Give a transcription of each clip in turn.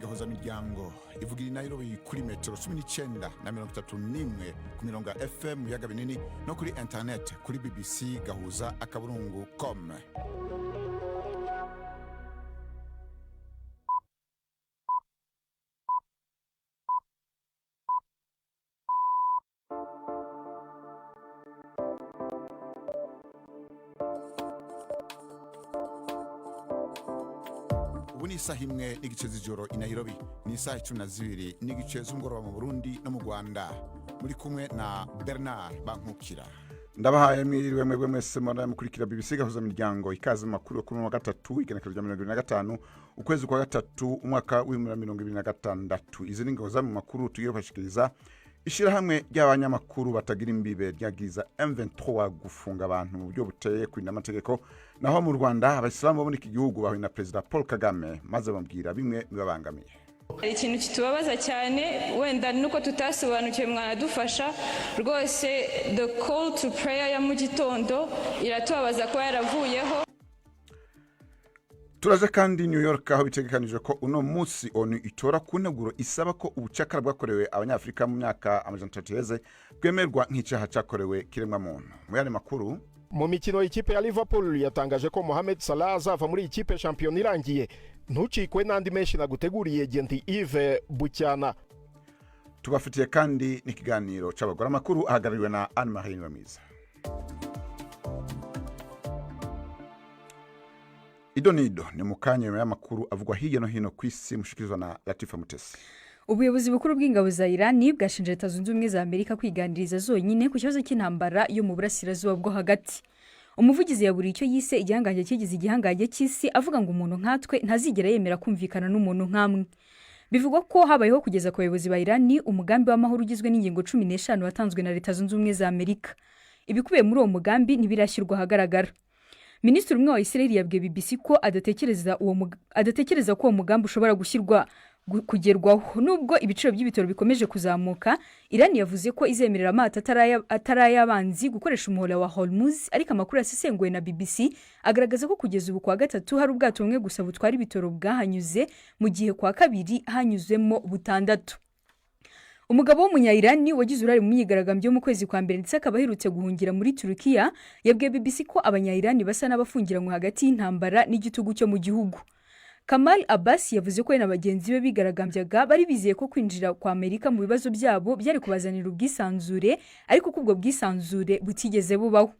gahoza miryango ivugira Nairobi kuri metero 19 na 31 ku mirongo ya FM yaga binini no kuri internet kuri BBC gahuza akaburungu.com. Ni isaha imwe n'igice z'ijoro i Nairobi, ni isaha 12 n'igice z'umugoroba mu Burundi no mu Rwanda. Muri kumwe na Bernard Bankukira. Ndabahaye mwiriwe mwebwe mwese mukurikira BBC gahuza miryango ikaze makuru yo kuri wa gatatu igenekerezo rya 2025 ukwezi kwa gatatu umwaka wa 2026. Izi ningo za mu makuru tugiye kwashikiriza. Ishirahamwe ry'abanyamakuru batagira imbibe ryagiza M23 gufunga abantu mu buryo buteye kwinda amategeko, naho mu Rwanda abasilamu bo muri iki gihugu bahuye na President Paul Kagame maze bambwira bimwe bibabangamiye. Ikintu kitubabaza cyane wenda nuko tutasobanukiwe mwanadufasha rwose, the call to prayer ya mu gitondo iratubabaza ko yaravuyeho. Turaje kandi New York aho bitegekanije ko uno munsi ONU itora ku nteguro isaba ko ubucakara bwakorewe abanyafrika mu myaka 30 bwemerwa nk'icyaha cyakorewe kiremwa muntu. Mu yandi makuru, mu mikino ikipe ya Liverpool yatangaje ko Mohamed Salah azava muri ikipe champion irangiye. Ntucikwe n'andi menshi naguteguriye Genti Yves Bucyana. Tubafitiye kandi n'ikiganiro c'abagore, amakuru ahagarariwe na Anne Marie Nwamiza. Idonido ni mukanya y'amakuru avugwa hirya no hino kw'isi, mushikirizwa na Latifa Mutesi. Ubuyobozi bukuru bw'ingabo za Iran bwashinje Leta Zunze Ubumwe za Amerika kwiganiriza zonyine ku kibazo cy'intambara yo mu burasirazuba bwo hagati. Umuvugizi yaburiye icyo yise igihangange kigize igihangange cy'isi, avuga ngo umuntu nkatwe ntazigera yemera kumvikana n'umuntu nkamwe. Bivugwa ko habayeho kugeza ku bayobozi ba Iran umugambi w'amahoro ugizwe n'ingingo 15 watanzwe na Leta Zunze Ubumwe za Amerika. Ibikubiye muri uwo mugambi ntibirashyirwa ahagaragara. Minisitiri umwe wa Israel yabwiye BBC ko adatekereza ko uwo mugambi ushobora kugerwaho. Nubwo ibiciro by'ibitoro bikomeje kuzamuka, Iran yavuze ko izemerera amato atarayabanzi gukoresha umuhora wa Hormuz, ariko amakuru yasesenguwe na BBC agaragaza ko kugeza ubu kwa gatatu hari ubwato bumwe gusa butwara ibitoro bwahanyuze, mu gihe kwa kabiri hanyuzemo butandatu. Umugabo w'umunya-Irani wagize urari mu myigaragambyo mu kwezi kwa mbere ndetse akaba aherutse guhungira muri Turukiya, yabwiye BBC ko abanya-Irani basa n'abafungiranywe hagati y'intambara n'igitugu cyo mu gihugu. Kamal Abbas yavuze ko na bagenzi be bigaragambyaga bari bizeye ko kwinjira kwa Amerika mu bibazo byabo byari kubazanira ubwisanzure, ariko ko ubwo bwisanzure butigeze bubaho.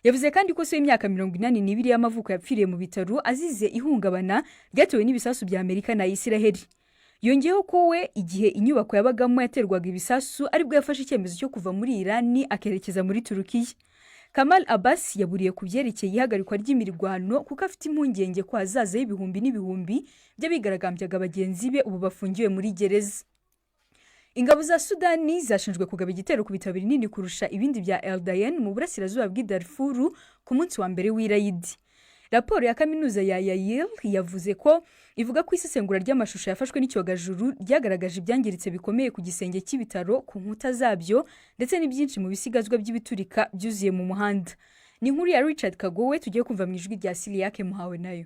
Yavuze kandi ko se imyaka 82 y'amavuko yapfiriye mu bitaro azize ihungabana ryatewe n'ibisasu bya Amerika na Israel. Yongeyeho ko we igihe inyubako yabagamo yaterwaga ibisasu aribwo yafashe icyemezo cyo kuva muri Iran akerekeza muri Turukiya. Kamal Abbas yaburiye ku byerekeye ihagarikwa ry'imirwano kuko afite impungenge ko hazaza y'ibihumbi n'ibihumbi by'abigaragambyaga bagenzi be ubu bafungiwe muri gereza. Ingabo za Sudani zashinjwe kugaba igitero ku bitaro binini kurusha ibindi bya El Dayan mu burasirazuba bw'i Darfur ku munsi wa mbere w'Irayidi. Raporo ya kaminuza ya Yale yavuze ko ivuga ko isesengura ry'amashusho yafashwe n'icyogajuru ryagaragaje ibyangiritse bikomeye ku gisenge cy'ibitaro, ku nkuta zabyo ndetse n'ibyinshi mu bisigazwa by'ibiturika byuzuye mu muhanda. Ni inkuru ya Richard Kagowe tugiye kumva mu ijwi rya Siliake Muhawe nayo.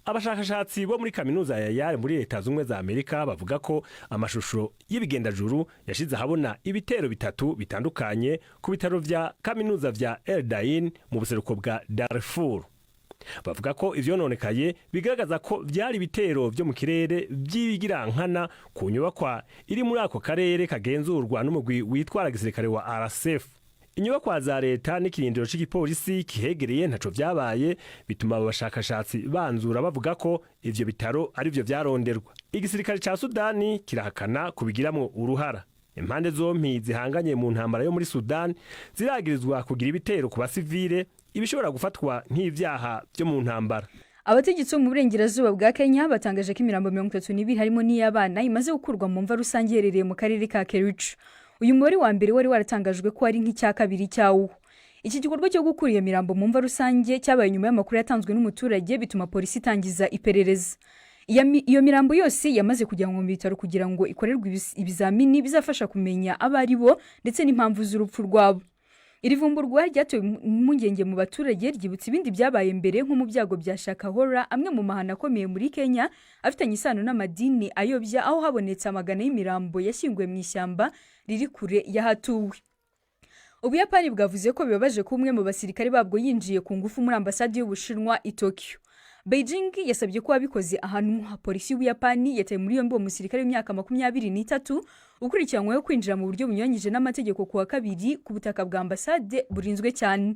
Abashakashatsi bo muri kaminuza ya Yale muri Leta Zunze za Amerika bavuga ko amashusho y'ibigendajuru yashize ahabona ibitero bitatu bitandukanye ku bitaro vya kaminuza vya El Dayan mu buseruko bwa Darfur. Bavuga ko ivyononekaye bigaragaza ko byari bitero byo mu kirere by'ibigirankana ku nyubakwa iri muri ako karere kagenzurwa n'umugwi witwara gisirikare wa RSF. Inyubakwa za leta n'ikirindiro cy'igipolisi kihegereye ntaco vyabaye, bituma abashakashatsi banzura bavuga ko ivyo bitaro ari byo vyaronderwa. Igisirikare ca Sudani kirahakana kubigiramwo uruhara. Impande zompi zihanganye mu ntambara yo muri Sudan ziragirizwa kugira ibitero ku basivile, ibishobora gufatwa nk'ivyaha byo mu ntambara. Abategetsi mu burengerazuba bwa Kenya batangaje ko imirambo 32 harimo n'iy'abana imaze gukurwa mu mva rusange yerereye mu karere ka Kericho. Uyu mubare wa mbere wari waratangajwe ko ari nk'icya kabiri cyawo. Iki gikorwa cyo gukura iyo mirambo mu mva rusange cyabaye nyuma y'amakuru yatanzwe n'umuturage, bituma polisi itangiza iperereza. Iyo mirambo yose yamaze kujyanwa mu bitaro kugira ngo ikorerwe ibizamini bizafasha kumenya abari bo ndetse n'impamvu z'urupfu rwabo. iri vumburwa ryatewe impungenge mu baturage ryibutsa ibindi byabaye mbere nko mu byago bya Shakahola, amwe mu mahano akomeye muri Kenya afitanye isano n'amadini ayobya, aho habonetse amagana y'imirambo yashyinguwe mu ishyamba riri kure y'ahatuwe. Ubuyapani bwavuze ko bibabaje ko umwe mu basirikare babwo yinjiye ku ngufu muri ambasade y'Ubushinwa i Tokyo. Beijing yasabye ko abikoze ahantu polisi y'Ubuyapani yataye muri yombi umusirikare w'imyaka 23 ukurikiranyweho kwinjira mu buryo bunyuranyije n'amategeko kuwa kabiri ku butaka bwa ambasade burinzwe cyane.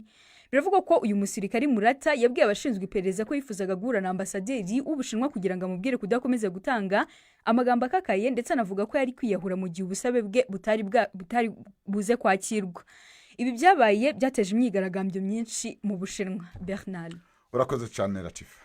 Biravugwa ko uyu musirikare Murata yabwiye abashinzwe iperereza ko yifuzaga guhura na ambasaderi w'Ubushinwa kugira ngo amubwire kudakomeza gutanga amagambo akakaye, ndetse anavuga ko yari kwiyahura mu gihe ubusabe bwe butari buze kwakirwa. Ibi byabaye byateje imyigaragambyo myinshi mu Bushinwa. Bernard, urakoze cyane Latifa.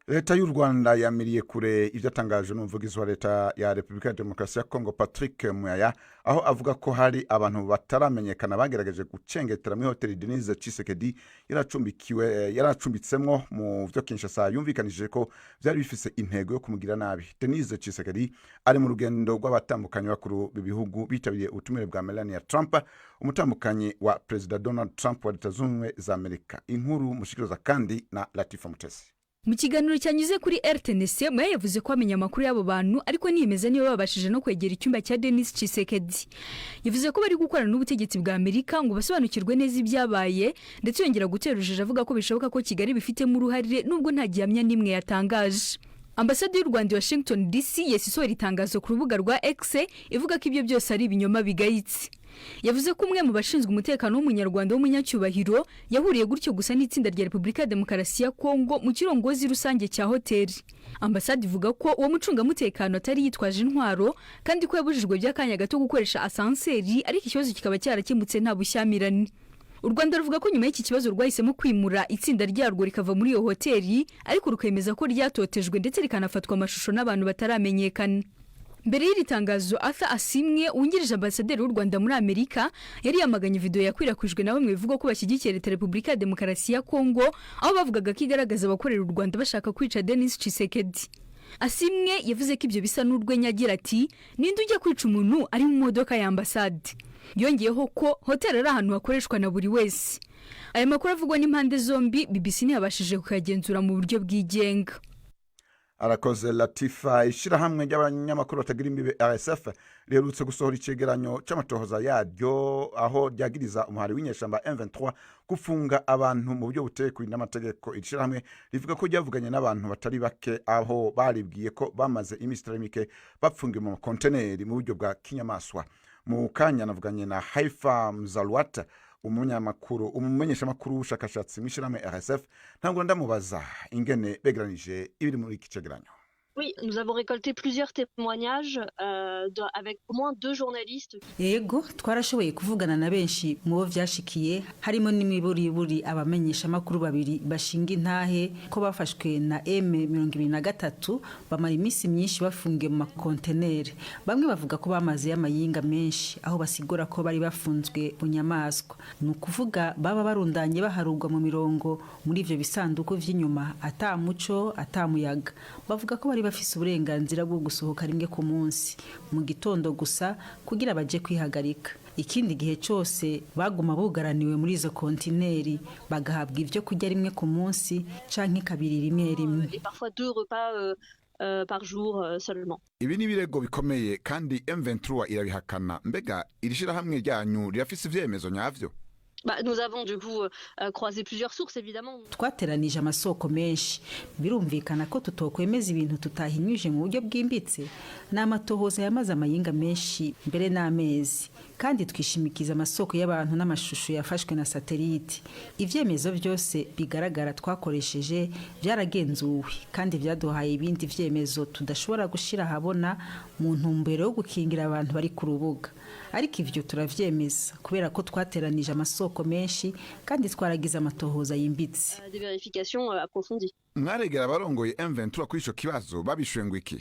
Leta y'u Rwanda yamiriye kure ibyatangaje n'umuvugizi wa leta ya Repubulika ya Demokarasi ya Kongo Patrick Muyaya, aho avuga ko hari abantu bataramenyekana bagerageje gucengetera muri hoteli Denise Tshisekedi yaracumbitsemwo mu byo Kinshasa, yumvikanije ko byari bifise intego yo kumugira nabi. Denise Tshisekedi ari mu rugendo rw'abatandukanye bakuru b'ibihugu bitabiriye ubutumire bwa Melania Trump, umutambukanyi wa President Donald Trump wa Leta Zunze Ubumwe za Amerika. Inkuru mushikiriza kandi na Latifa Mutesi. Mu kiganiro cyanyuze kuri RTNC, Muya yavuze ko amenya amakuru y'abo bantu ariko niyemeza niba babashije no kwegera icyumba cya Denis Tshisekedi. Yavuze ko bari gukorana n'ubutegetsi bwa Amerika ngo basobanukirwe neza ibyabaye, ndetse yongera gutera urujijo avuga ko bishoboka ko Kigali bifitemo uruhare nubwo nta gihamya n'imwe yatangaje. Ambasade y'u Rwanda i Washington DC yasisohora itangazo ku rubuga rwa X ivuga ko ibyo byose ari ibinyoma bigayitse. Yavuze ko umwe mu bashinzwe umutekano w'umunyarwanda w'umunyacyubahiro yahuriye gutyo gusa n'itsinda rya Repubulika ya Demokarasi ya Kongo mu kirongozi rusange cya hoteli. Ambasade ivuga ko uwo mucungamutekano atari yitwaje intwaro kandi ko yabujijwe by'akanya gato gukoresha asanseri, ariko ikibazo kikaba cyarakemutse nta bushyamirane. U Rwanda ruvuga ko nyuma y'iki kibazo rwahisemo kwimura itsinda ryarwo rikava muri iyo hoteli, ariko rukemeza ko ryatotejwe ndetse rikanafatwa amashusho n'abantu bataramenyekana. Mbere y'iri tangazo, Arthur Asimwe wungirije ambasaderi w'u Rwanda muri Amerika yari yamaganye video yakwirakwijwe na bamwe bivuga ko bashyigikiye leta Repubulika ya Demokarasi ya Kongo, aho bavugaga ko igaragaza abakorera u Rwanda bashaka kwica Denis Tshisekedi. Asimwe yavuze ko ibyo bisa n'urwenya, agira ati ninde ujya kwica umuntu ari mu modoka ya ambasade. Yongeyeho ko hotel ari ahantu hakoreshwa na buri wese. Aya makuru avugwa n'impande zombi, BBC ntiyabashije kuyagenzura mu buryo bwigenga. Arakoze Latifa. Ishirahamwe ry'abanyamakuru batagira imbibe RSF riherutse gusohora icegeranyo c'amatohoza yaryo, aho ryagiriza umuhari w'inyeshamba M23 gufunga abantu mu buryo butekwe n'amategeko. Ishirahamwe rivuga ko ryavuganye n'abantu batari bake, aho baribwiye ko bamaze iminsi itari mike bapfungiwe mu konteneri mu buryo bwa kinyamaswa. Mu kanya navuganye na Haifa Mzalwat, umumenyesha makuru w'ubushakashatsi mw'ishirahamwe RSF. Ntabwo ndamubaza ingene begeranije ibiri muri iki cegeranyo. Oui, nous avons récolté plusieurs témoignages avec au moins 2 journalistes. Yego, twarashoboye kuvugana na benshi mu bo vyashikiye, harimo n'imiburiburi abamenyesha makuru babiri bashinga intahe ko bafashwe na M23 bamara iminsi myinshi bafungiye mu makonteneri. Bamwe bavuga ko bamaze y'amayinga menshi, aho basigura ko bari bafunzwe bunyamaswa. Nukuvuga baba barundanye baharugwa mu mirongo muri ivyo bisanduku vy'inyuma, ata muco ata muyaga. Bavuga ko bari bafise uburenganzira bwo gusohoka rimwe ku munsi mu gitondo gusa kugira baje kwihagarika. Ikindi gihe cyose baguma bugaraniwe muri izo kontineri, bagahabwa ivyo kurya rimwe ku munsi canke kabiri rimwe rimwe. Et parfois 2 repas par jour seulement. Ibi ni birego bikomeye kandi M23 irabihakana. Mbega irishirahamwe ryanyu rirafise ivyemezo nyavyo? Nous avons du coup croisé plusieurs sources évidemment. Twateranije amasoko menshi, birumvikana ko tutokwemeza ibintu tutahinyuje mu buryo bwimbitse. N'amatohoza yamaze amayinga menshi mbere n'amezi, kandi twishimikiza amasoko y'abantu n'amashusho yafashwe na satellite. Ivyemezo byose bigaragara twakoresheje byaragenzuwe, kandi byaduhaye ibindi vyemezo tudashobora gushira habona mu ntumbero yo gukingira abantu bari ku rubuga. Ariko ivyo turavyemeza kubera ko twateranije amasoko menshi kandi twaragize amatohoza yimbitse. Des vérifications approfondies. Mwaregera abarongoye M23 kuri ico kibazo babishwe ngo iki?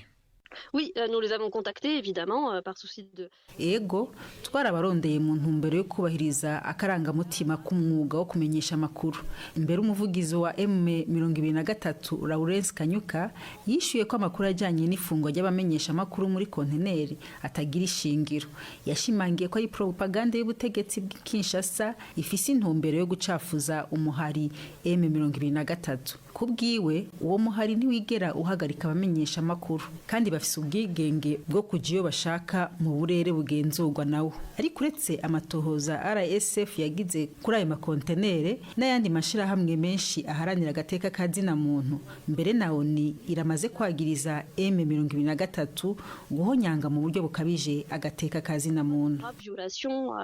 Oui, nous les avons contactés évidemment par souci de. ego twarabarondeye mu ntumbero yo kubahiriza akarangamutima k'umwuga wo kumenyesha amakuru. Imbere umuvugizi wa M23 Lawrence Kanyuka yishuye ko amakuru ajyanye n'ifungwa ry'abamenyesha amakuru muri konteneri atagira ishingiro. Yashimangiye ko ari propaganda y'ubutegetsi bw'Kinshasa ifise intumbero yo gucafuza umuhari M23. Kubwiwe uwo muhari ntiwigera uhagarika abamenyesha amakuru kandi bafise ubwigenge bwo kuja iyo bashaka mu burere bugenzurwa nawo. Ariko uretse amatohoza RSF yagize kuri ayo makontenere n'ayandi mashirahamwe menshi aharanira agateka kazina muntu, mbere na ONU iramaze kwagiriza M23 guhonyanga mu buryo bukabije agateka kazina muntu. Violation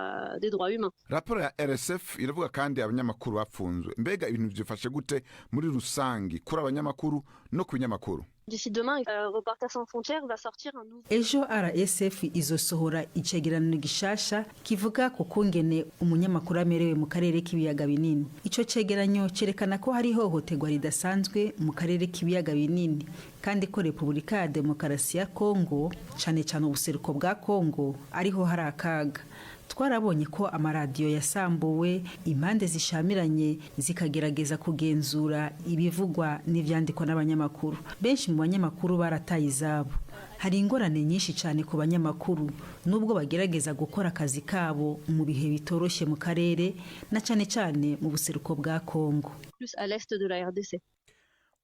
des droits humains. Raporo ya RSF iravuga kandi abanyamakuru bapfunzwe. Mbega ibintu byifashe gute muri rusangi kuri abanyamakuru no ku binyamakuru? D'ici demain, Reporters sans frontières va sortir un nouveau. Ejo RSF izosohora icegeranyo gishasha kivuga ku kungene umunyamakuru amerewe mu karere k'ibiyaga binini. Ico cegeranyo cerekana ko hari hohoterwa ridasanzwe mu karere k'ibiyaga binini kandi ko Repubulika ya Demokarasi ya Kongo, cane ubuseruko bwa Kongo, ariho hari akaga. Twarabonye ko amaradiyo yasambuwe, impande zishamiranye zikagerageza kugenzura ibivugwa n'ivyandikwa n'abanyamakuru. Benshi mu banyamakuru barataye izabo. Hari ingorane nyinshi cyane ku banyamakuru nubwo bagerageza gukora akazi kabo mu bihe bitoroshye mu karere na cyane mu buseruko bwa Kongo. Plus à l'est de la RDC.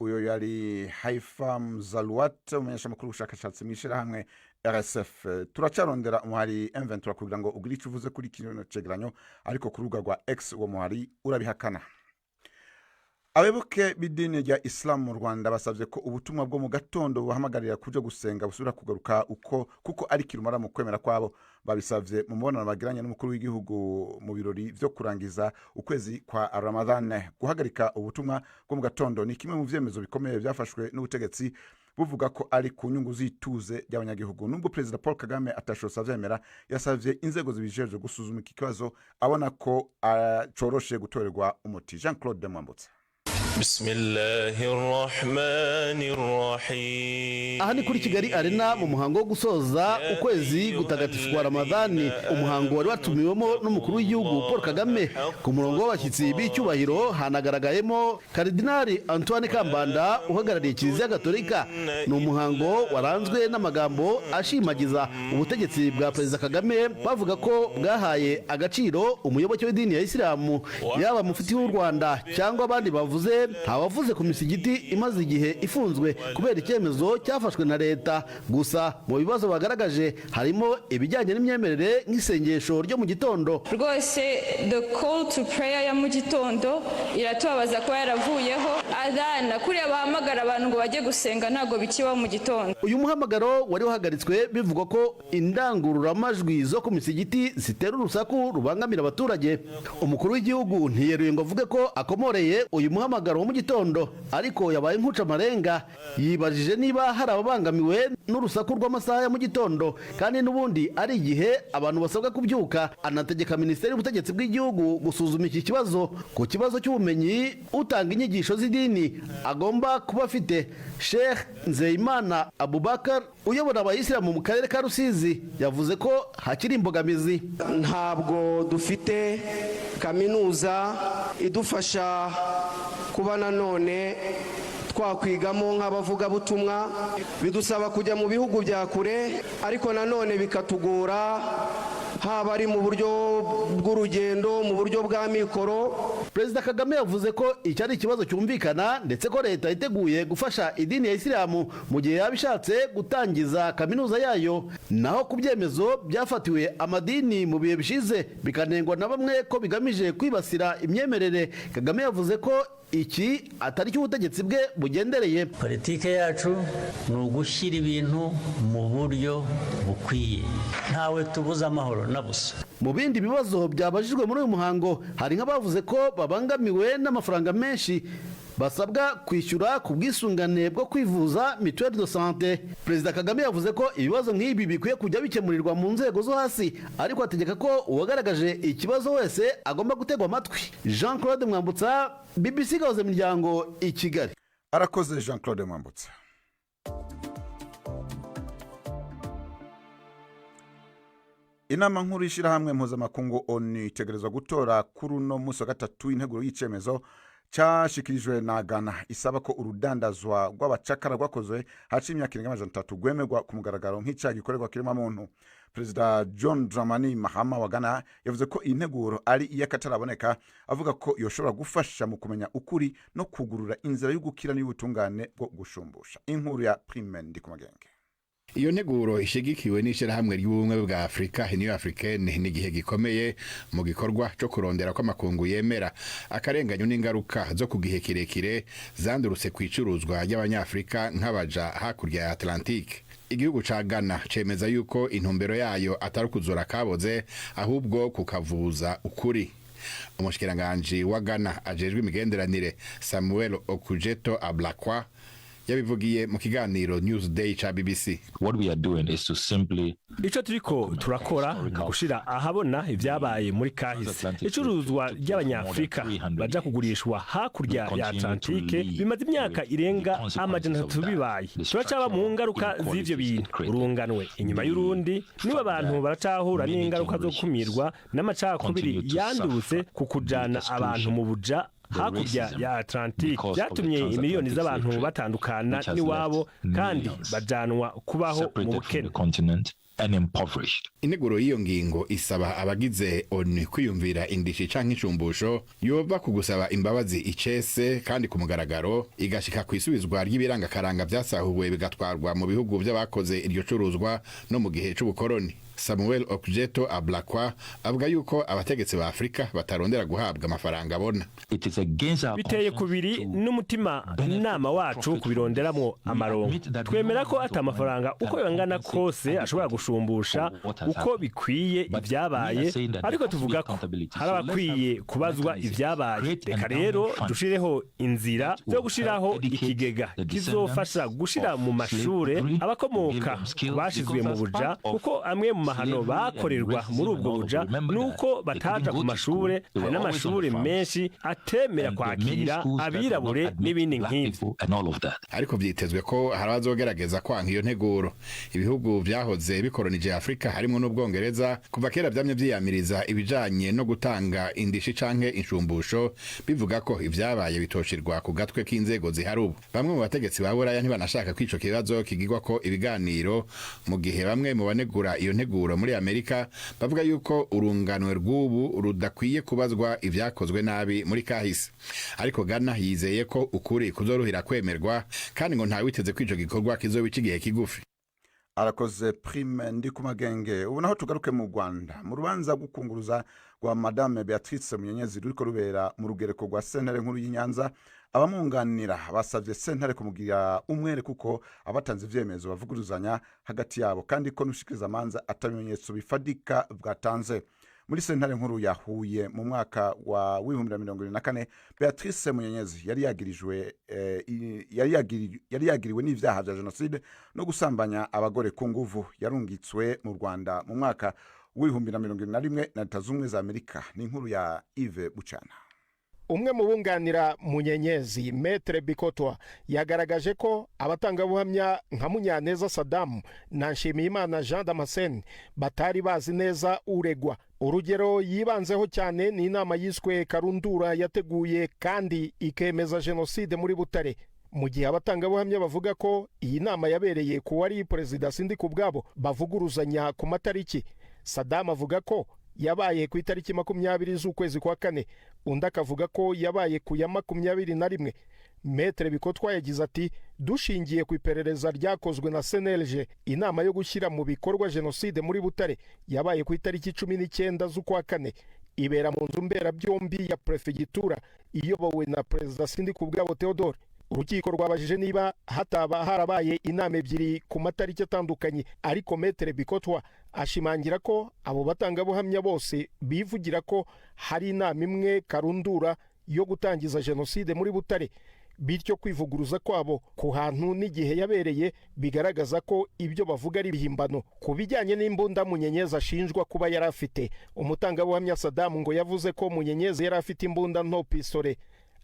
Uyo yari Haifam Zalouat umunyeshamakuru ubushakashatsi mw'ishirahamwe RSF. Turacarondera umuhari M23 kugira ngo ugire icyo uvuze kuri kino cegeranyo, ariko ku rubuga rwa X uwo muhari urabihakana. Abayoboke b'idini rya Islam mu Rwanda basavye ko ubutumwa bwo mu gatondo buhamagarira kuja gusenga busubira kugaruka kuko ari kirumara mu kwemera kwabo. Babisavye mu mubonano bagiranye n'umukuru w'igihugu mu birori vyo kurangiza ukwezi kwa Ramadan. Guhagarika ubutumwa bwo mu gatondo ni kimwe mu vyemezo bikomeye byafashwe n'ubutegetsi buvuga ko ari ku nyungu zituze y'abanyagihugu. Nubwo President Paul Kagame atashobora vyemera, yasavye inzego zibijeje gusuzuma iki kibazo abona ko coroshe gutorerwa umuti. Jean-Claude Mwambutsa. Aha ni kuri Kigali Arena mu muhango wo gusoza ukwezi gutagatifu kwa Ramadani, umuhango wari watumiwemo n'umukuru w'igihugu Paul Kagame. Ku murongo w'abashyitsi b'icyubahiro hanagaragayemo Karidinali Antoine Kambanda uhagarariye Kiliziya Gatolika. Ni umuhango waranzwe n'amagambo ashimagiza ubutegetsi bwa Perezida Kagame, bavuga ko bwahaye agaciro umuyoboke w'idini ya Isilamu, yaba mufti w'u Rwanda cyangwa abandi bavuze. Ntawavuze ku misigiti imaze igihe ifunzwe kubera icyemezo cyafashwe na leta. Gusa mu bibazo bagaragaje harimo ibijyanye n'imyemerere nk'isengesho ryo mu gitondo. Rwose the call to prayer ya mu gitondo iratubabaza ko yaravuyeho. Adana kuriya bahamagara abantu ngo bajye gusenga ntago bikiba mu gitondo. Uyu muhamagaro wari uhagaritswe bivugwa ko indangururamajwi zo ku misigiti zitera urusaku rubangamira abaturage. Umukuru w'igihugu ntiyeruye ngo avuge ko akomoreye uyu muhamagaro wo mu gitondo, ariko yabaye nkuca amarenga. Yibajije niba hari ababangamiwe n'urusaku rw'amasaha ya mu gitondo kandi n'ubundi ari igihe abantu basabwa kubyuka. Anategeka Minisiteri y'Ubutegetsi bw'igihugu gusuzuma iki kibazo. Ku kibazo cy'ubumenyi, utanga inyigisho z'idini agomba kuba afite. Sheikh Nzeyimana Abubakar uyobora abayisilamu mu karere ka Rusizi yavuze ko hakiri imbogamizi. Ntabwo dufite kaminuza idufasha kuba nanone twakwigamo nk'abavugabutumwa. Bidusaba kujya mu bihugu bya kure, ariko nanone bikatugora, haba ari mu buryo bw'urugendo, mu buryo bwa mikoro. Perezida Kagame yavuze ko iki ari ikibazo cyumvikana ndetse ko leta iteguye gufasha idini ya Isilamu mu gihe yabishatse gutangiza kaminuza yayo. Naho ku byemezo byafatiwe amadini mu bihe bishize bikanengwa na bamwe ko bigamije kwibasira imyemerere, Kagame yavuze ko iki atari cyo ubutegetsi bwe bugendereye. Politike yacu ni ugushyira ibintu mu buryo bukwiye, ntawe tubuza amahoro na busa. Mu bindi bibazo byabajijwe muri uyu muhango hari nk'abavuze ko babangamiwe n'amafaranga menshi basabwa kwishyura ku bwisungane bwo kwivuza Mutuelle de Santé. Perezida Kagame yavuze ko ibibazo nk'ibi bikwiye kujya bikemurirwa mu nzego zo hasi, ariko ategeka ko uwagaragaje ikibazo wese agomba gutegwa amatwi. Jean-Claude Mwambutsa, BBC Gahuza Miryango, i Kigali. Arakoze Jean-Claude Mwambutsa. inama nkuru y'ishyirahamwe mpuzamakungu ONU itegerezwa gutora kuri uno munsi wa gatatu integuro y'icemezo cyashikirijwe na Ghana isaba ko urudandazwa rw'abacakara rwakozwe haciye imyaka 300 rwemerwa ku mugaragaro nk'icyaha gikorerwa kirema muntu. Perezida John Dramani Mahama wa Ghana yavuze ko integuro ari iy'akataraboneka, avuga ko yoshobora gufasha mu kumenya ukuri no kugurura inzira y'ugukira n'ubutungane bwo gushumbusha. Inkuru ya Prime Ndikumagenge. Iyo nteguro ishigikiwe n'ishirahamwe ry'ubumwe bwa Afrika Union Africaine ni gihe gikomeye mu gikorwa cyo kurondera ko makungu yemera akarenganyo n'ingaruka zo kugihe kirekire zandurutse kwicuruzwa y'abanyafrika nk'abaja hakurya ya Atlantique. Igihugu ca Ghana cemeza yuko intumbero yayo atari kuzora kaboze ahubwo kukavuza ukuri. Umushikiranganje wa Ghana ajejwe imigenderanire Samuel Okudzeto Ablakwa yabivugiye mu kiganiro Newsday cha BBC. What we are doing is to simply ico turiko turakora gushira ahabona ivyabaye muri kahise. Icuruzwa ry'abanyafrika baja kugurishwa hakurya ya Atlantique bimaze imyaka irenga 300 bibaye. Turacaba mu ngaruka z'ivyo bintu urunganwe inyuma y'urundi niba abantu baracahura n'ingaruka zo kumirwa n'amacakubiri yandurutse kukujana abantu mu buja hakurya ya Atlantique byatumye imiliyoni z'abantu batandukana n'iwabo kandi bajanwa kubaho mu bukene. Integuro y'iyo ngingo isaba abagize ONU kwiyumvira indishi canke inshumbusho yova kugusaba imbabazi icese kandi ku mugaragaro igashika kwisubizwa ry'ibiranga karanga byasahuwe bigatwarwa mu bihugu by'abakoze iryo curuzwa no mu gihe c'ubukoroni. Samuel Okudzeto Ablakwa avuga yuko abategetsi ba Afrika batarondera guhabwa amafaranga abona. Biteye kubiri n'umutima nama wacu kubironderamo amarongo. Twemera ko ata amafaranga uko yangana kose ashobora gushumbusha uko bikwiye ibyabaye, ariko tuvuga ko harabakwiye kubazwa ibyabaye. Reka rero dushireho inzira zo gushiraho ikigega kizofasha gushira mu mashure abakomoka bashizwe mu buja, kuko amwe mu mahano bakorerwa muri ubwo buja nuko bataja ku mashure, hari n'amashure menshi atemera kwakira abirabure n'ibindi nk'ivyo. Ariko vyitezwe ko harabazogerageza kwanka iyo nteguro. Ibihugu vyahoze bikoronije Afrika harimo n'Ubwongereza kuva kera vyamye vyiyamiriza ibijanye no gutanga indishi canke inshumbusho, bivuga ko ivyabaye bitoshirwa ku gatwe k'inzego ziharubu. Bamwe mu bategetsi ba Buraya ntibanashaka kwico kibazo kigirwa ko ibiganiro, mu gihe bamwe mu banegura iyo nteguro muri Amerika bavuga yuko urunganwe rw'ubu rudakwiye kubazwa ivyakozwe nabi muri kahise. Ariko Ghana yizeye ko ukuri kuzoruhira kwemerwa kandi ngo nta witeze kwico gikorwa kizobica igihe kigufi. Arakoze Prime Ndikumagenge. Ubu naho tugaruke mu Rwanda mu rubanza gukunguruza rwa Madame Beatrice Munyenyezi ruriko rubera mu rugereko rwa sentare nkuru y'Inyanza. Abamunganira basavye sentare kumugira umwere kuko abatanze ivyemezo bavuguruzanya hagati yabo kandi ko nushikiriza amanza atabimenyetso bifadika bwatanze. Muri sentare nkuru ya Huye mu mwaka wa 2024 Beatrice Munyenyezi yari yagiriwe n'ivyaha vya genocide no gusambanya abagore ku nguvu. Yarungitswe mu Rwanda mu mwaka wa 2021 na Leta Zunze za Amerika. Ni inkuru ya Yves Bucana. Umwe mu bunganira Munyenyezi Maître Bikotwa yagaragaje ko abatangabuhamya nka Munyaneza Saddam na Nshimiyimana Jean Damascene batari bazi neza uregwa. Urugero yibanzeho cyane ni inama yiswe Karundura yateguye kandi ikemeza genocide muri Butare. Mu gihe abatangabuhamya bavuga ko iyi nama yabereye ku wari Perezida Sindikubwabo bavuguruzanya ku matariki. Saddam avuga ko yabaye ku itariki 20 z'ukwezi kwa kane, undi akavuga ko yabaye ku ya 21. Maître Bikotwa yagize ati dushingiye ku iperereza ryakozwe na CNLG, inama yo gushyira mu bikorwa genocide muri Butare yabaye ku itariki 19 z'ukwa kane, ibera mu nzu mbera byombi ya prefegitura iyobowe na Perezida Sindikubwabo Theodore. Urukiko rwabajije niba hataba harabaye inama ebyiri ku matariki atandukanye, ariko Maître Bikotwa ashimangira ko abo batangabuhamya bose bivugira ko hari inama imwe Karundura yo gutangiza genocide muri Butare, bityo kwivuguruza kwabo ku hantu n'igihe yabereye bigaragaza ko ibyo bavuga ari bihimbano. Ku bijyanye n'imbunda Munyenyezi ashinjwa kuba yari afite, umutangabuhamya Saddam ngo yavuze ko Munyenyezi yari afite imbunda nto pistole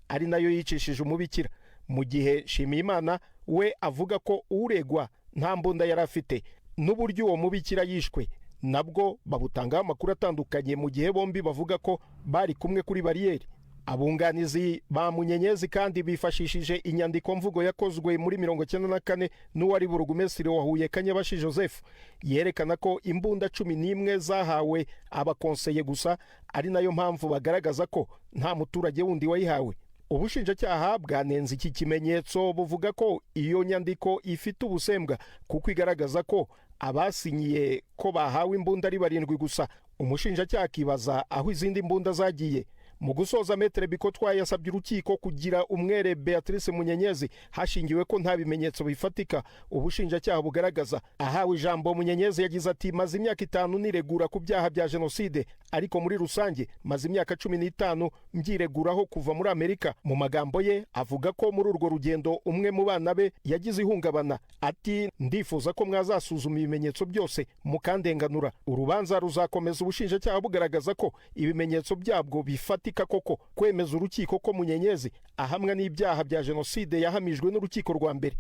ari nayo yicishije umubikira, mu gihe Nshimiyimana we avuga ko uregwa nta mbunda yari afite n'uburyo uwo mubikira yishwe nabwo babutangaho amakuru atandukanye mu gihe bombi bavuga ko bari kumwe kuri bariyeri. Abunganizi ba Munyenyezi kandi bifashishije inyandiko mvugo yakozwe muri 1994 n'uwari burugumesitiri wa Huye Kanyabashi Joseph yerekana ko imbunda 11 zahawe abakonseye gusa, ari nayo mpamvu bagaragaza ko nta muturage wundi wayihawe. Ubushinjacyaha bwanenze iki kimenyetso buvuga ko iyo nyandiko ifite ubusembwa kuko igaragaza ko abasinyiye ko bahawe imbunda ari 7 gusa. Umushinjacyaha akibaza aho izindi mbunda zagiye. Mu gusoza Metre Bikotwa yasabye urukiko kugira umwere Beatrice Munyenyezi hashingiwe ko nta bimenyetso bifatika ubushinjacyaha bugaragaza. Ahawe ijambo Munyenyezi yagize ati maze imyaka 5 niregura ku byaha bya jenoside, ariko muri rusange maze imyaka 15 mbyireguraho kuva muri Amerika. Mu magambo ye avuga ko muri urwo rugendo umwe mu bana be yagize ihungabana. Ati ndifuza ko mwazasuzuma ibimenyetso byose mukandenganura. Urubanza ruzakomeza ubushinjacyaha bugaragaza ko ibimenyetso byabwo bifata koko kwemeza urukiko ko Munyenyezi ahamwa n'ibyaha bya jenoside yahamijwe n'urukiko rwa mbere.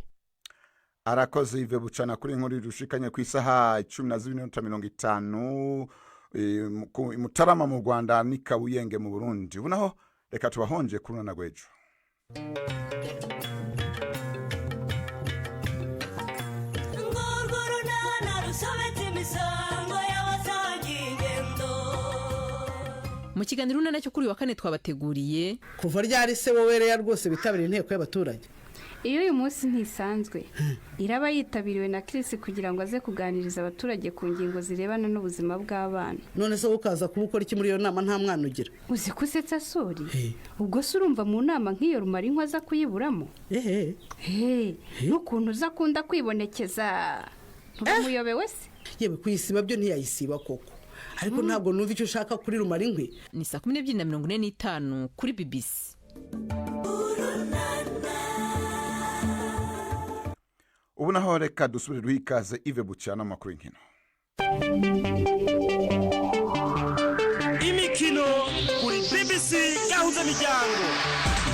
Arakoze Yves Bucana kuri inkuru rushikanye ku isaha 12:50 Mutarama mu Rwanda ni Kabuyenge mu Burundi. Ubu naho reka tubahonje kuruna gwejo. Mu kiganiro nana cyo kuri wa kane twabateguriye kuva ryari se wowe reya rwose bitabira inteko y'abaturage. Iyo uyu munsi ntisanzwe iraba yitabiriwe na Chris kugira ngo aze kuganiriza abaturage ku ngingo zirebana n'ubuzima bw'abana. None se ukaza kubukora iki muri iyo nama nta mwana ugira? Uzi kusetsa sori? Ubwo se urumva mu nama nk'iyo rumara inkwa za kuyiburamo? N'ukuntu uza kunda kwibonekeza ntumuyobewe se? Yewe kuyisiba byo ntiyayisiba koko. Ariko ntabwo numva icyo ushaka kuri rumara inkwi. Ni 12:45 kuri BBC. Ubu naho reka dusubire duhikaze Yves Bucana amakuru y'inkino. Imikino kuri BBC yahuza imiryango.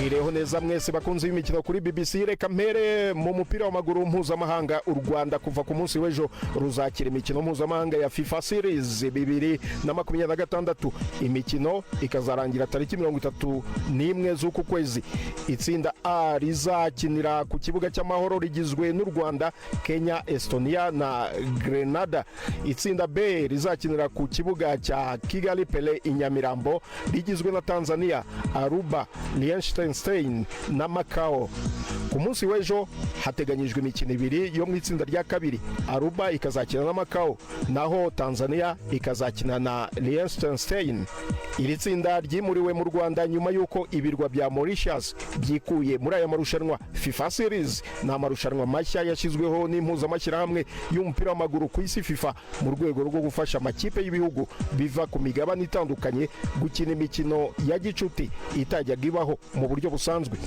Mireho neza mwese bakunze imikino kuri BBC. Reka mpere mu mupira w'amaguru mpuzamahanga. U Rwanda kuva ku munsi w'ejo ruzakira imikino mpuzamahanga ya FIFA Series 2026. Imikino ikazarangira tariki 31 z'uku kwezi. Itsinda A rizakinira ku kibuga cy'amahoro rigizwe n'u Rwanda, Kenya, Estonia na Grenada. Itsinda B rizakinira ku kibuga cya Kigali Pele i Nyamirambo rigizwe na Tanzania, Aruba, Liechtenstein na Macau. Ku munsi w'ejo hateganyijwe imikino ibiri yo mu itsinda rya kabiri. Aruba ikazakina na Macau, naho Tanzania ikazakina na Liechtenstein. Iri tsinda ryimuriwe mu Rwanda nyuma y'uko ibirwa bya Mauritius byikuye muri aya marushanwa. FIFA Series ni amarushanwa mashya yashyizweho n'impuzamashyirahamwe y'umupira w'amaguru ku isi FIFA mu rwego rwo gufasha amakipe y'ibihugu biva ku migabane itandukanye gukina imikino ya gicuti itajyaga ibaho mu buryo busanzwe.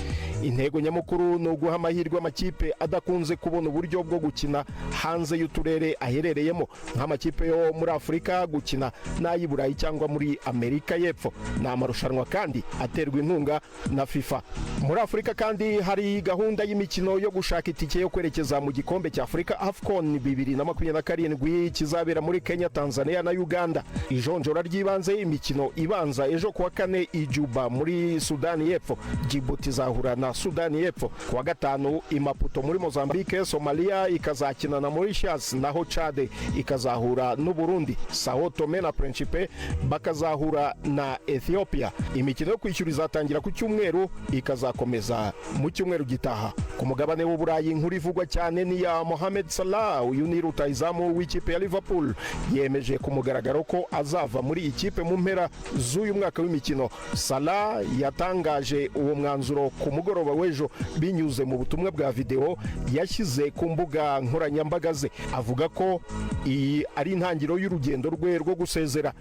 Intego nyamukuru ni uguha amahirwe amakipe adakunze kubona uburyo bwo gukina hanze y'uturere aherereyemo, nk'amakipe yo muri Afurika gukina n'ay'i Burayi cyangwa muri Amerika y'Epfo. Ni amarushanwa kandi aterwa inkunga na FIFA. Muri Afurika kandi hari gahunda y'imikino yo gushaka itike yo kwerekeza mu gikombe cya Afurika AFCON 2027 kizabera muri Kenya, Tanzania na Uganda. Ijonjora ry'ibanze imikino ibanza ejo kuwa kane Ijuba muri Sudani y'Epfo. Djibouti izahura na Sudani y'Epfo. Kuwa gatanu Maputo muri Mozambique. Somalia ikazakina na Mauritius, naho Chad ikazahura n'u Burundi. Sao Tome na Principe bakazahura na Ethiopia. Imikino yo kwishyura izatangira ku cyumweru ikazakomeza mu cyumweru gitaha. Ku mugabane w'Uburayi inkuru ivugwa cyane ni ya Mohamed Salah. Uyu ni rutahizamu w'ikipe ya Liverpool yemeje ku mugaragaro ko azava muri ikipe mu mpera z'uyu mwaka w'imikino. Salah yatangaje uwo mwanzuro ku mugoroba w'ejo binyuze mu butumwa bwa video yashyize ku mbuga nkoranyambaga ze. Avuga ko iyi ari intangiriro y'urugendo rwe rwo gusezera.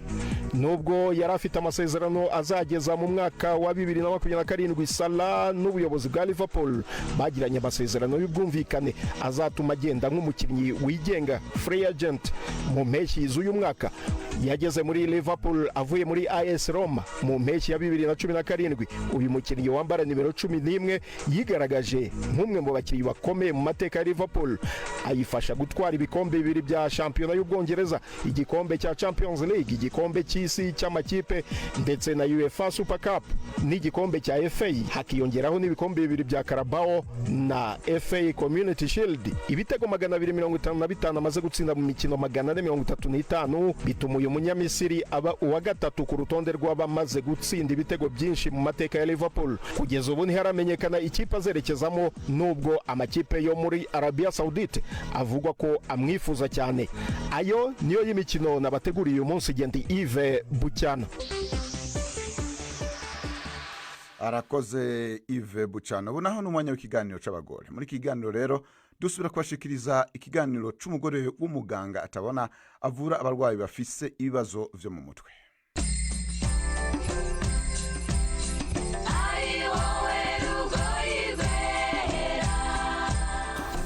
nubwo yari afite amasezerano azageza mu mwaka wa 2027. Salah n'ubuyobozi bwa Liverpool bagiranye amasezerano y'ubwumvikane azatuma agenda nk'umukinnyi wigenga free agent mu mpeshyi z'uyu mwaka. Yageze muri Liverpool avuye muri AS Roma mu mpeshyi ya 2017. uyu mukinnyi wambara nimero 11 yigaragaje nk'umwe mu bakinnyi bakomeye mu mateka ya Liverpool, ayifasha gutwara ibikombe bibiri bya shampiyona y'Ubwongereza, igikombe cya Champions League, igikombe cy'isi cy'amakipe ndetse na UEFA Super Cup n'igikombe cya FA, hakiyongeraho n'ibikombe bibiri bya Carabao na FA Community Shield. Ibitego 255 amaze gutsinda mu mikino 435 bituma uyu munyamisiri aba uwa gatatu ku rutonde rw'abamaze gutsinda ibitego byinshi mu mateka ya Liverpool. Kugeza ubu ntiharamenyekana ikipe azerekezamo, nubwo amakipe yo muri Arabia Saudite avugwa ko amwifuza cyane. Ayo niyo y'imikino nabateguriye uyu munsi. Gendi Yves Bucyana. Arakoze Yves Bucyana. Ubu naho n'umwanya w'ikiganiro c'abagore. Muri kiganiro rero dusubira kubashikiriza ikiganiro c'umugore w'umuganga atabona avura abarwayi bafise ibibazo vyo mu mutwe.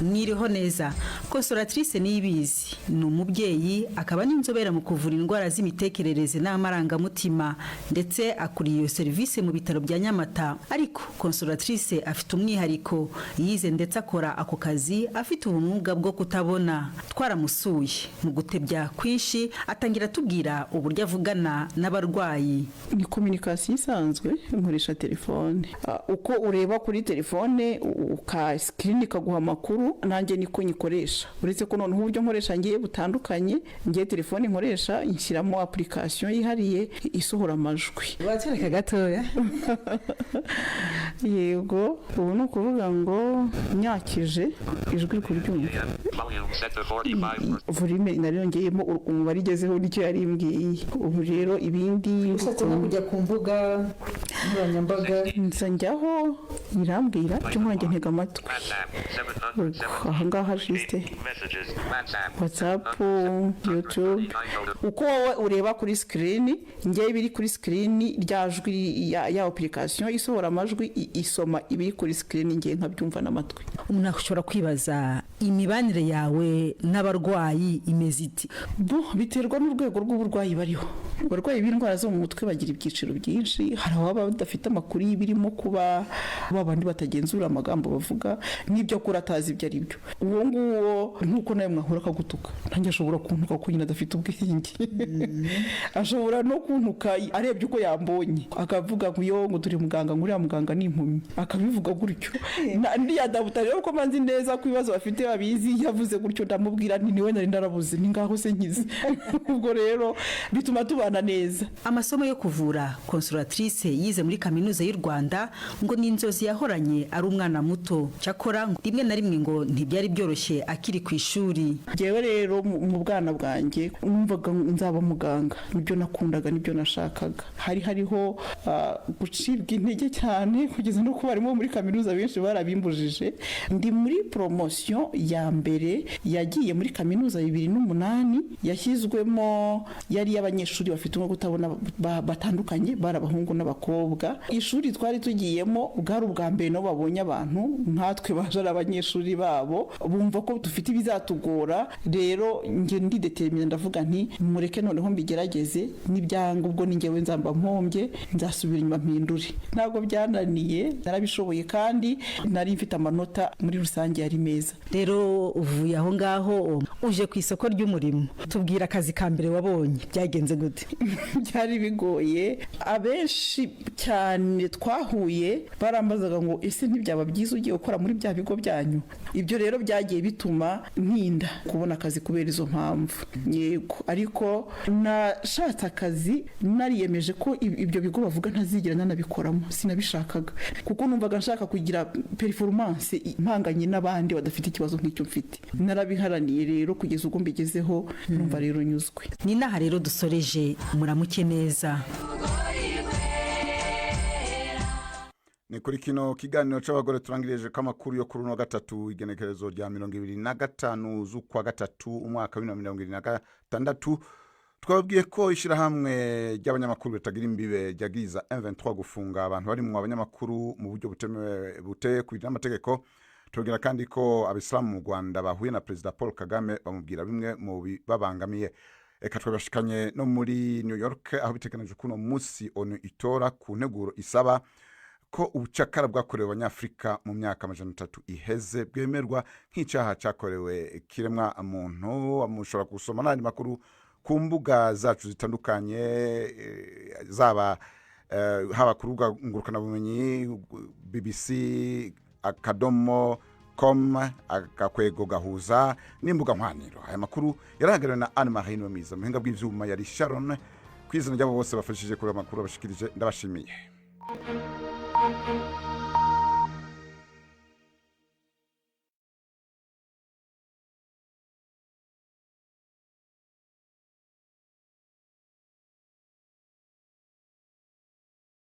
Mwiriho neza. Consolatrice Niyibizi ni umubyeyi akaba n'inzobere mu kuvura indwara z'imitekerereze n'amarangamutima ndetse akuriye iyo serivisi mu bitaro bya Nyamata. Ariko Consolatrice afite umwihariko, yize ndetse akora ako kazi afite ubumuga bwo kutabona. Twaramusuye mu gutebya kwinshi atangira tubwira uburyo avugana n'abarwayi. Ni communication isanzwe, nkoresha telefone. Uko ureba kuri telefone uka screen ikaguha amakuru, nanjye niko nyikoresha. Uretse ko none uburyo nkoresha ngiye butandukanye, ngiye telefone nkoresha inshyiramo application yihariye isohora amajwi. Watereka gatoya. Yego, ubu no kuvuga ngo nyakije ijwi kuryumva. Volume nariyongeyemo umubare igezeho nicyo yari imbwiye. Ubu rero ibindi ushatse no kujya ku mbuga nkoranyambaga nsanjyaho irambwira cyo nkonge ntega amatwi. Ahangaha juste WhatsApp, YouTube. Uko wowe ureba kuri screen, ngiye biri kuri screen ryajwi ya application isohora amajwi isoma ibiri kuri screen, ngiye nkabyumva n'amatwi. Umuntu ashobora kwibaza imibanire yawe n'abarwayi imeze iti? Biterwa n'urwego rw'uburwayi bariho. Abarwayi b'indwara zo mu mutwe bagira ibyiciro byinshi. Hari ababa badafite amakuru y'ibirimo kuba babandi batagenzura amagambo bavuga n'ibyo kurataza ibyo ari byo. Uwo nguwo nkuko nawe mwahura akagutuka, nanjye ashobora kuntuka ko nyine adafite ubwenge. Ashobora no kuntuka arebye uko yambonye akavuga ngo yo ngo turi muganga, nguriya muganga ni impumyi, akabivuga gutyo. Ndi adabuta rero ko manzi neza ku bibazo bafite babizi, yavuze gutyo ndamubwira nti niwe nari ndarabuze, ni ngaho se nkize. Ubwo rero bituma tubana neza. Amasomo yo kuvura Consolatrice yize muri kaminuza y'u Rwanda ngo ni inzozi yahoranye ari umwana muto. Cyakora rimwe na rimwe ngo ntibyari byoroshye akiri ku ishuri. Jewe rero mu bwana bwanjye numvaga nzaba muganga, nibyo nakundaga, nibyo nashakaga. Hariho gucibwa intege cyane kugeza no kuba arimo muri kaminuza benshi barabimbujije. Ndi muri promotion ya mbere yagiye muri kaminuza 2008 yashyizwemo yari y'abanyeshuri bafite umwe kutabona batandukanye, barabahungu n'abakobwa. Ishuri twari tugiyemo bwari ubwa mbere no babonye abantu nkatwe baje abanyeshuri babo, bumva ko dufite ibizatugora. Rero nge ndi determine ndavuga nti mureke noneho mbigerageze, nibyanga ubwo ni ngewe nzamba mpombye nzasubira inyuma mpindure. Ntabwo byananiye, narabishoboye kandi nari mfite amanota muri rusange yari meza. Rero uvuye aho ngaho uje ku isoko ry'umurimo, tubwira akazi ka mbere wabonye byagenze gute? Byari bigoye. Abenshi cyane twahuye barambazaga ngo ese ntibyaba byiza ugiye gukora muri bya bigo byanyu? Ibyo rero byagiye bituma ntinda kubona akazi kubera izo mpamvu. Yego, ariko nashatse akazi nariyemeje ko ibyo bigo bavuga ntazigera nanabikoramo, sinabishakaga kuko numvaga nshaka kugira performance impanganye n'abandi badafite ikibazo nk'icyo mfite. Narabiharaniye rero kugeza ubwo mbigezeho, numva rero nyuzwe. Ni naha rero dusoreje. Muramuke neza. Ni kuri kino kiganiro c'abagore turangirije kamakuru yo kuri no gatatu igenekerezo rya 2025 z'ukwa gatatu umwaka wa 2026. twabwiye ko ishyirahamwe ry'abanyamakuru ritagira imbibe ryagiza M23 gufunga abantu bari mu abanyamakuru mu buryo buteye ku n'amategeko. Tubwira kandi ko abisilamu mu Rwanda bahuye na Perezida Paul Kagame bamubwira bimwe mu babangamiye. Eka twabashikanye no muri New York aho biteganijwe kuno munsi ONU itora ku nteguro isaba ko ubucakara bwakorewe abanyafrika mu myaka 300 iheze bwemerwa nk'icyaha cyakorewe kiremwa muntu. Amushobora gusoma n'andi makuru ku mbuga zacu zitandukanye zaba haba ku rubuga ngurukanabumenyi BBC akadomo.com agakwego gahuza n'imbuga nkoranyambaga. Aya makuru yarahagarariwe na Anne Marie Mwiza, muhinga bw'ivyuma yari Sharon. Kwizina ryabo bose bafashije kuri amakuru abashikirije ndabashimiye.